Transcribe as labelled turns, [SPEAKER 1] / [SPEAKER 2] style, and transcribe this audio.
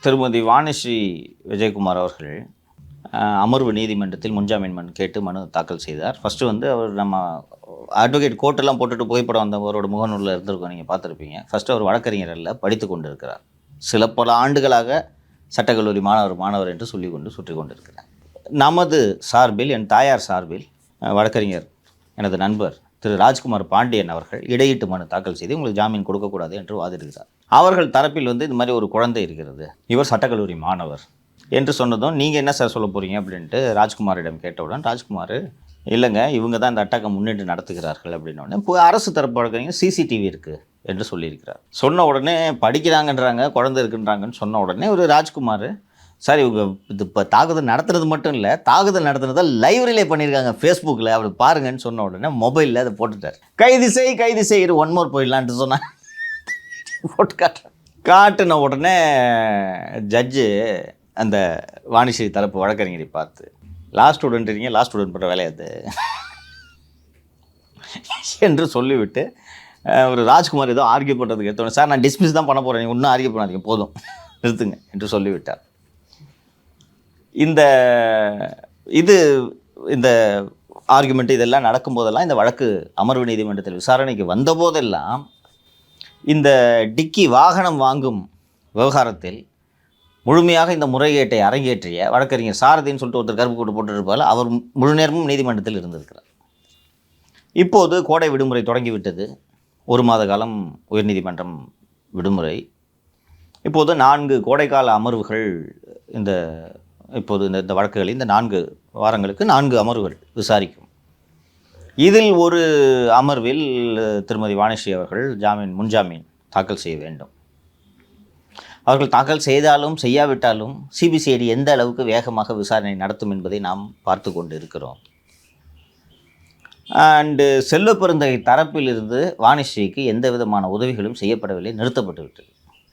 [SPEAKER 1] திருமதி வாணிஸ்ரீ விஜயகுமார் அவர்கள் அமர்வு நீதிமன்றத்தில் முன்ஜாமீன் மனு கேட்டு மனு தாக்கல் செய்தார். ஃபஸ்ட்டு வந்து அவர் நம்ம அட்வொகேட் கோர்ட்டெல்லாம் போட்டுட்டு புகைப்படம் வந்தவரோட முகநூலில் இருந்திருக்கோம், நீங்கள் பார்த்துருப்பீங்க. ஃபஸ்ட்டு அவர் வழக்கறிஞர் அல்ல, படித்து கொண்டு இருக்கிறார். பல ஆண்டுகளாக சட்டக்கல்லூரி மாணவர் என்று சொல்லி கொண்டு சுற்றி கொண்டிருக்கிறார். நமது சார்பில், என் தாயார் சார்பில் வழக்கறிஞர் எனது நண்பர் திரு ராஜ்குமார் பாண்டியன் அவர்கள் இடையீட்டு மனு தாக்கல் செய்து உங்களுக்கு ஜாமீன் கொடுக்கக்கூடாது என்று வாதிடுகிறார். அவர்கள் தரப்பில் வந்து இந்த மாதிரி ஒரு குழந்தை இருக்கிறது, இவர் சட்டக்கல்லூரி மாணவர் என்று சொன்னதும், நீங்கள் என்ன சார் சொல்ல போகிறீங்க அப்படின்ட்டு ராஜ்குமாரிடம் கேட்டவுடன், ராஜ்குமார் இல்லைங்க இவங்க தான் இந்த அட்டாக்கை முன்னிட்டு நடத்துகிறார்கள் அப்படின்னோடனே, இப்போ அரசு தரப்பு வழக்கறிஞர் சிசிடிவி இருக்குது என்று சொல்லியிருக்கிறார். சொன்ன உடனே படிக்கிறாங்கன்றாங்க, குழந்தை இருக்குன்றாங்கன்னு சொன்ன உடனே ஒரு ராஜ்குமார், சார் இவங்க இது இப்போ தாக்குதல் நடத்துறது மட்டும் இல்லை, தாக்குதல் நடத்துனதை லைவ் ரிலே பண்ணியிருக்காங்க ஃபேஸ்புக்கில், அப்படி பாருங்கன்னு சொன்ன உடனே மொபைலில் அதை போட்டுட்டார். கைது செய் ஒன் மோர் போயிடலான்ட்டு சொன்னேன். போட்டு காட்டின உடனே ஜட்ஜு அந்த வாணிஸ்ரீ தரப்பு வழக்கறிஞரை பார்த்து, லாஸ்ட் ஸ்டூடெண்ட் பண்ணுற வேலையாது என்று சொல்லிவிட்டு ஒரு ராஜ்குமார் ஏதோ ஆர்கியூ பண்ணுறதுக்கு எடுத்தோன்னே, சார் நான் டிஸ்மிஸ் தான் பண்ண போகிறேன், நீங்கள் இன்னும் ஆர்கியூ பண்ணாதீங்க, போதும் நிறுத்துங்க என்று சொல்லிவிட்டார். இந்த ஆர்குமெண்ட் இதெல்லாம் நடக்கும்போதெல்லாம், இந்த வழக்கு அமர்வு நீதிமன்றத்தில் விசாரணைக்கு வந்தபோதெல்லாம், இந்த டிக்கி வாகனம் வாங்கும் விவகாரத்தில் முழுமையாக இந்த முறைகேட்டை அரங்கேற்றிய வழக்கறிஞர் சாரதின்னு சொல்லிட்டு ஒருத்தர் கருப்பு கூட்டு போட்டுருப்பால், அவர் முழு நேரமும் நீதிமன்றத்தில் இருந்திருக்கிறார். இப்போது கோடை விடுமுறை தொடங்கிவிட்டது. 1 மாத காலம் உயர்நீதிமன்றம் விடுமுறை. இப்போது 4 கோடைக்கால அமர்வுகள் இப்போது இந்த வழக்குகளில் இந்த 4 வாரங்களுக்கு 4 அமர்வுகள் விசாரிக்கும். இதில் ஒரு அமர்வில் திருமதி வாணிஸ்ரீ அவர்கள் முன்ஜாமீன் தாக்கல் செய்ய வேண்டும். அவர்கள் தாக்கல் செய்தாலும் செய்யாவிட்டாலும் சிபிசிஐடி எந்த அளவுக்கு வேகமாக விசாரணை நடத்தும் என்பதை நாம் பார்த்து கொண்டு இருக்கிறோம். அண்டு செல்வ பெருந்தகை தரப்பிலிருந்து வாணிஸ்ரீக்கு எந்த விதமான உதவிகளும் செய்யப்படவில்லை, நிறுத்தப்பட்டு விட்டது.